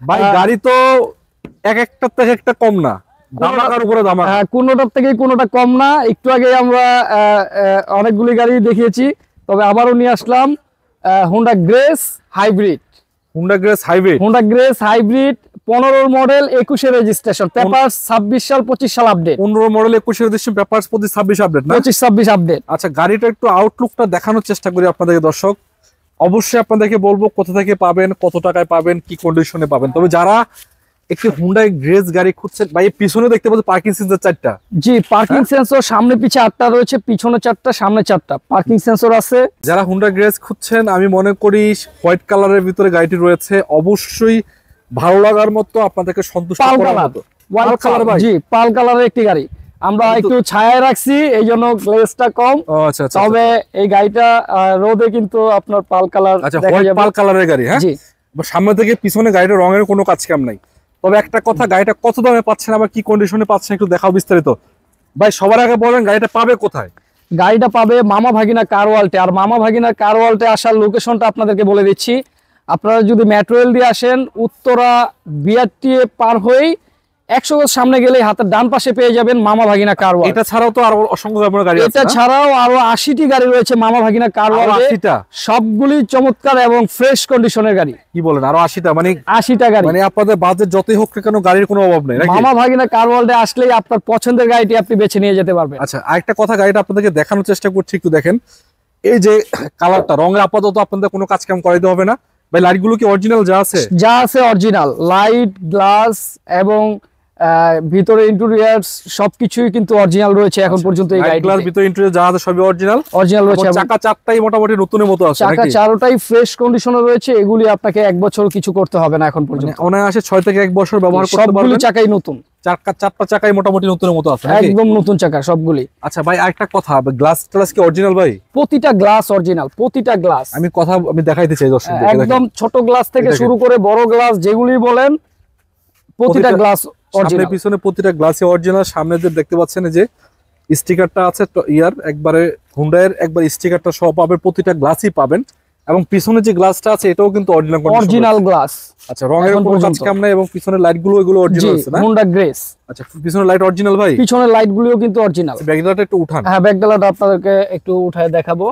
ভাই গাড়ি তো এক একটার থেকে একটা কম না, ধামাকার উপরে ধামাকা। হ্যাঁ, কোনোটার থেকে কোনোটা কম না। একটু আগে আমরা অনেকগুলি গাড়ি দেখিয়েছি, তবে আবারও নিয়ে আসলাম Honda Grace hybrid. Honda Grace hybrid, Honda Grace hybrid 15 model 21 registration, papers 26 সাল 25 সাল update. 15 model 21 registration, papers 26 update না? 25-26 আপডেট। আচ্ছা, গাড়িটা একটু আউটলুকটা দেখানোর চেষ্টা করি আপনাদেরকে দর্শক। অবশ্যই আপনাদেরকে বলবো কোথা থেকে পাবেন, কত টাকায় পাবেন, কি কন্ডিশনে পাবেন। তবে যারা একটি হুন্ডাই গ্রেস গাড়ি খুঁজছেন, ভাই পিছনে দেখতে পাচ্ছেন পার্কিং সেন্সর 4টা। জি, পার্কিং সেন্সর সামনে পিছে 8টা রয়েছে, পিছনে 4টা, সামনে 4টা পার্কিং সেন্সর আছে। যারা হুন্ডা গ্রেস খুঁজছেন, আমি মনে করি হোয়াইট কালারের ভিতরে গাড়িটি রয়েছে, অবশ্যই ভালো লাগার মতো, আপনাদেরকে সন্তুষ্ট করার মতো। পাল কালার, ভাই জি, পাল কালারের একটি গাড়ি। আমরা একটু ছায়ায় রাখছি, এই জন্য গ্লেজটা কম। আচ্ছা, তবে এই গাড়িটা রোদে কিন্তু আপনার পাল কালার দেখা যাবে। পাল কালারের গাড়ি, হ্যাঁ। জি, সামনে থেকে পিছনে গাড়িটা রঙের কোনো কাজ কাম নাই। তবে একটা কথা, গাড়িটা কত দামে পাচ্ছেন, আবার কি কন্ডিশনে পাচ্ছেন, একটু দেখাও বিস্তারিত। ভাই সবার আগে বলেন গাড়িটা পাবে কোথায়? গাড়িটা পাবে মামা ভাগিনা কার ওয়ার্ল্ডে। আর মামা ভাগিনা কার ওয়ার্ল্ডে আসার লোকেশনটা আপনাদেরকে বলে দিচ্ছি। আপনারা যদি মেট্রো রেল দিয়ে আসেন, উত্তরা বিআরটিএ পার হয়েই 100 গজ সামনে গেলেই হাতের ডান পাশে পেয়ে যাবেন মামা ভাগিনা কার ওয়ার্ল্ড। এটা ছাড়াও তো আরো অসংখ্য ধরনের গাড়ি আছে। এটা ছাড়াও আরো 80টি গাড়ি রয়েছে মামা ভাগিনা কার ওয়ার্ল্ডে, সবগুলি চমৎকার এবং ফ্রেশ কন্ডিশনের গাড়ি। কি বলেন, আরো 80টা? মানে 80টা গাড়ি। মানে আপনাদের বাজেট যতই হোক না কেন, গাড়ির কোনো অভাব নেই। মামা ভাগিনা কার ওয়ার্ল্ডে আসলেই আপনার পছন্দের গাড়িটি আপনি বেছে নিয়ে যেতে পারবেন। আচ্ছা, আরেকটা কথা, গাড়িটা আপনাদেরকে দেখানোর চেষ্টা করছি, একটু দেখেন। এই যে কালারটা, রঙে আপাতত আপনাদের কোনো কাজ কাম করাইতে হবে না। ভাই লাইটগুলো কি অরিজিনাল যা আছে? যা আছে অরিজিনাল, লাইট, গ্লাস এবং ভিতরে ইন্টেরিয়র সবকিছুই কিন্তু অরিজিনাল রয়েছে এখন পর্যন্ত। এই গাড়িটার ভিতরে ইন্টেরিয়র যা আছে সবই অরিজিনাল রয়েছে। চাকা চারটাই মোটামুটি নতুনের মতো আছে, চাকা চারটাই ফ্রেশ কন্ডিশনে রয়েছে। এগুলি আপনাকে 1 বছর কিছু করতে হবে না এখন পর্যন্ত। অনায়াসে 6 থেকে 1 বছর ব্যবহার করতে পারবেন। সবগুলি চাকাই নতুন, চারটা চাকাই মোটামুটি নতুনের মতো আছে, একদম নতুন চাকা সবগুলি। আচ্ছা ভাই, আরেকটা কথা, গ্লাস ট্লাস কি অরিজিনাল? ভাই প্রতিটা গ্লাস অরিজিনাল, প্রতিটা গ্লাস। আমি দেখাইতে চাই দর্শকদের, একদম ছোট গ্লাস থেকে শুরু করে বড় গ্লাস যেগুলি বলেন, প্রতিটা গ্লাস সামনে পিছনে প্রতিটা গ্লাসে অরিজিনাল। সামনে যে দেখতে পাচ্ছেন যে স্টিকারটা আছে, ইয়ার একবারে হুন্ডাইয়ের একবার স্টিকারটা সহ পাবেন, প্রতিটা গ্লাসই পাবেন। এবং পিছনে যে গ্লাসটা আছে এটাও কিন্তু অরিজিনাল গ্লাস। আচ্ছা, রঙের কোনো কাজ কাম নাই এবং পিছনের লাইটগুলো এগুলো অরিজিনাল আছে না? Honda grace. আচ্ছা, পিছনের লাইট অরিজিনাল ভাই? পিছনের লাইটগুলোও কিন্তু অরিজিনাল। ব্যাকলাইটটা একটু উঠান। হ্যাঁ, ব্যাকলাইট আপনাদেরকে একটু উঠায় দেখাবো।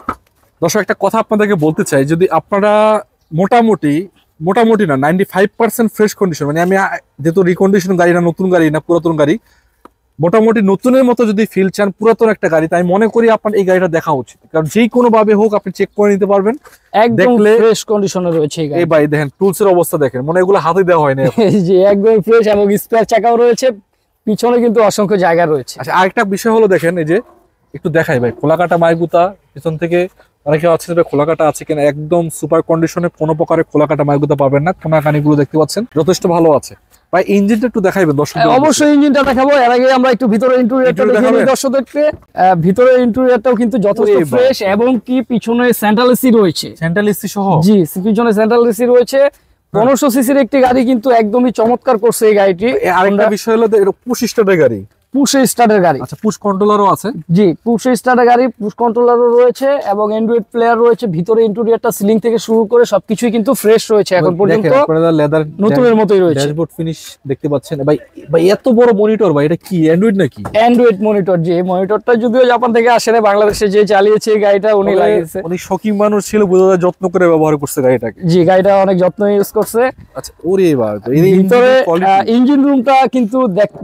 দর্শক, একটা কথা আপনাদেরকে বলতে চাই, যদি আপনারা মোটামুটি না 95% ফ্রেশ কন্ডিশন, মানে আমি যেহেতু রিকন্ডিশন গাড়ি না, নতুন গাড়ি না, পুরাতন গাড়ি, মোটামুটি নতুনের মতো যদি ফিল চান পুরাতন একটা গাড়ি, তাই মনে করি আপনার এই গাড়িটা দেখা উচিত। কারণ যে কোনো ভাবে হোক আপনি চেক করে নিতে পারবেন, একদম ফ্রেশ কন্ডিশনে রয়েছে এই গাড়ি। এই ভাই দেখেন টুলসের অবস্থা দেখেন, মনে এগুলো হাতে দেওয়া হয় না। জি, একদম ফ্রেশ এবং স্পেয়ার চাকাও রয়েছে, পিছনে কিন্তু অসংখ্য জায়গা রয়েছে। আচ্ছা, আরেকটা বিষয় হলো দেখেন, এই যে একটু দেখাই ভাই, খোলাকাটা মাইগুতা পিছন থেকে অনেকে আছে খোলাকাটা আছে কিনা, একদম সুপার কন্ডিশনে, কোনো প্রকারের খোলাকাটা মাইগুতা পাবেন না। কোনাকানিগুলো দেখতে পাচ্ছেন যথেষ্ট ভালো আছে। ভাই ইঞ্জিনটা একটু দেখাইবেন দর্শক? অবশ্যই ইঞ্জিনটা দেখাবো। এর আগে আমরা একটু ভিতরে ইন্টেরিয়রটা দেখিয়ে দিই দর্শকদেরকে। ভিতরে ইন্টেরিয়রটাও কিন্তু যথেষ্ট ফ্রেশ এবং কি পিছনে সেন্ট্রাল এসি রয়েছে। সেন্ট্রাল এসি সহ? জি, পিছনে সেন্ট্রাল এসি রয়েছে। 1500 সিসির একটি গাড়ি, কিন্তু একদমই চমৎকার করছে এই গাড়িটি। আরেকটা বিষয় হলো এটা পুশ স্টার্টের গাড়ি। পুশ স্টার্টের গাড়ি। আচ্ছা, পুশ কন্ট্রোলারও আছে? জি, পুশ স্টার্টের গাড়ি, পুশ কন্ট্রোলারও রয়েছে এবং অ্যান্ড্রয়েড প্লেয়ার রয়েছে। ভিতরে ইন্টেরিয়রটা সিলিং থেকে শুরু করে সবকিছুই কিন্তু ফ্রেশ রয়েছে এখন পর্যন্ত, লেদার নতুনের মতোই রয়েছে। ড্যাশবোর্ড ফিনিশ দেখতে পাচ্ছেন। ভাই এত বড় মনিটর, ভাই এটা কি অ্যান্ড্রয়েড নাকি? Android monitor. যে মনিটরটা যদিও জাপান থেকে আসে না, বাংলাদেশে যে চালিয়েছে এই গাড়িটা উনি লাগিয়েছে। অনেক শৌখিন মানুষ ছিল, বোঝা যায় যত্ন করে ব্যবহার করছে গাড়িটাকে। জি, গাড়িটা অনেক যত্ন ইউজ করছে। আচ্ছা, ওরে বাবা, ভিতরে ইঞ্জিন রুমটা কিন্তু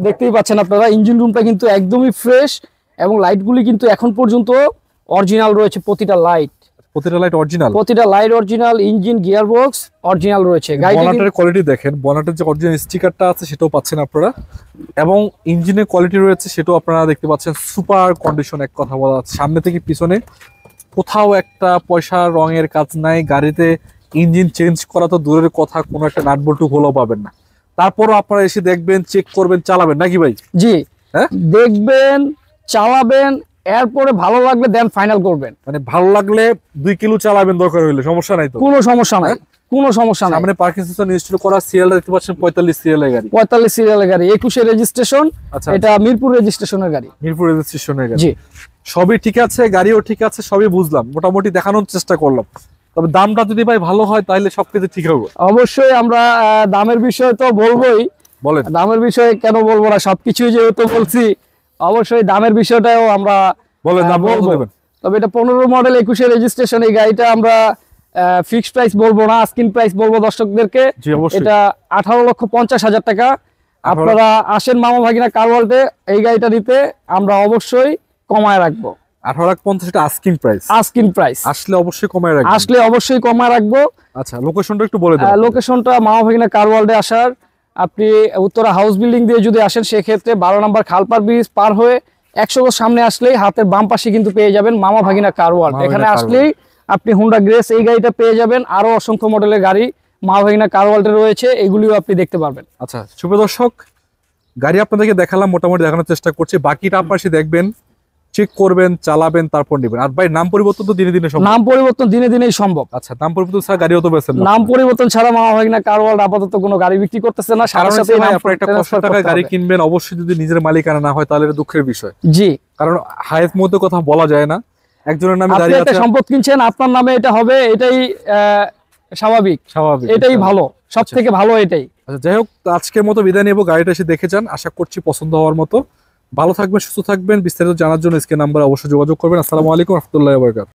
দেখতেই পাচ্ছেন আপনারা, ইঞ্জিন রুমটা কিন্তু একদমই ফ্রেশ এবং লাইটগুলি কিন্তু এখন পর্যন্ত অরিজিনাল রয়েছে। প্রতিটা light original, engine gearbox original রয়েছে। বনেটের কোয়ালিটি দেখেন, বনেটের যে অরিজিনাল স্টিকারটা আছে সেটাও পাচ্ছেন আপনারা, এবং ইঞ্জিনের কোয়ালিটি রয়েছে সেটাও আপনারা দেখতে পাচ্ছেন সুপার কন্ডিশন। এক কথা বলা যাচ্ছে, সামনে থেকে পিছনে কোথাও একটা পয়সা রঙের কাজ নাই। গাড়িতে ইঞ্জিন চেঞ্জ করা তো দূরের কথা, কোনো একটা নাট বল্টু খোলাও পাবেন না। তারপরও আপনারা এসে দেখবেন, চেক করবেন, চালাবেন নাকি ভাই? জি, দেখবেন, চালাবেন, এরপরে ভালো লাগলে দেন ফাইনাল করবেন। মানে ভালো লাগলে 2 কিলো চালাবেন দরকার হইলে, সমস্যা নাই তো? কোনো সমস্যা নাই, কোনো সমস্যা নাই। সামনে পার্কিং সেন্সর ইনস্টল করা, সিরিয়াল দেখতে পাচ্ছেন 45 সিরিয়ালের গাড়ি। 45 সিরিয়ালের গাড়ি, 21 রেজিস্ট্রেশন। এটা মিরপুর রেজিস্ট্রেশনের গাড়ি। মিরপুর রেজিস্ট্রেশনের গাড়ি। জি, সবই ঠিক আছে, গাড়িও ঠিক আছে, সবই বুঝলাম, মোটামুটি দেখানোর চেষ্টা করলাম। তবে দামটা যদি ভাই ভালো হয় তাহলে সবকিছু ঠিক হবে। অবশ্যই আমরা দামের বিষয় তো বলবোই, বলেন দামের বিষয়ে কেন বলবো না, সবকিছুই যেহেতু বলছি অবশ্যই দামের বিষয়টাও আমরা বলেন দাম কত বলবো। দেবেন? তবে এটা 15 মডেল 21 রেজিস্ট্রেশন, এই গাড়িটা আমরা ফিক্সড প্রাইস বলবো না, আস্কিং প্রাইস বলবো দর্শকদেরকে। জি অবশ্যই। এটা 18,50,000 টাকা। আপনারা আসেন মামা ভাগিনা কার ওয়ার্ল্ডে, এই গাড়িটা নিতে আমরা অবশ্যই কমায় রাখবো। 18,50,000 এটা আস্কিং প্রাইস, আস্কিং প্রাইস, আসলে অবশ্যই কমায় রাখবেন। আসলে অবশ্যই কমায় রাখবো। আচ্ছা লোকেশনটা একটু বলে দেন। লোকেশনটা মামা ভাগিনা কার ওয়ার্ল্ডে আসার, আপনি উত্তরা হাউস বিল্ডিং দিয়ে যদি আসেন সেক্ষেত্রে 12 নম্বর খালপার ব্রিজ পার হয়ে 100 গজ সামনে আসলেই হাতের বাম পাশে কিন্তু পেয়ে যাবেন মামা ভাগিনা কার ওয়ার্ল্ড। মামা ভাগিনা এখানে কার আসলেই আপনি হুন্ডা গ্রেস এই গাড়িটা পেয়ে যাবেন, আরো অসংখ্য মডেলের গাড়ি মামা ভাগিনা কার ওয়ার্ল্ডে রয়েছে, এগুলিও আপনি দেখতে পারবেন। আচ্ছা সুপ্রিয় দর্শক, গাড়ি আপনাদেরকে দেখালাম, মোটামুটি দেখানোর চেষ্টা করছি, বাকিটা আপনার এসে দেখবেন, চেক করবেন, চালাবেন, তারপর নেবেন। আর ভাই নাম পরিবর্তন তো দিনে দিনে সম্ভব। নাম পরিবর্তন দিনে দিনেই সম্ভব। আচ্ছা নাম পরিবর্তন ছাড়া গাড়ি অত বেছেন না? নাম পরিবর্তন ছাড়া মামা ভাগিনা কার ওয়ার্ল্ড আপাতত কোনো গাড়ি বিক্রি করতেছে না। সাথে কারণ সাথে হচ্ছে ভাই আপনার একটা কষ্ট টাকায় গাড়ি কিনবেন, অবশ্যই যদি নিজের মালিকানা না হয় তাহলে এটা দুঃখের বিষয়। জি, কারণ হায়ের মধ্যে কথা বলা যায় না, একজনের নামে আপনি গাড়ি একটা আছে, সম্পদ কিনছেন, আপনার নামে এটা হবে, এটাই স্বাভাবিক, স্বাভাবিক, এটাই ভালো, সব আচ্ছা। থেকে ভালো এটাই। আচ্ছা যাই হোক, আজকের মতো বিদায় নেবো। গাড়িটা এসে দেখে যান, আশা করছি পছন্দ হওয়ার মতো। ভালো থাকবেন, সুস্থ থাকবেন। বিস্তারিত জানার জন্য স্ক্রিন নাম্বার অবশ্যই যোগাযোগ করবেন। আসসালামু আলাইকুম রহমতুল্লাহি ওয়া বারাকাতুহু।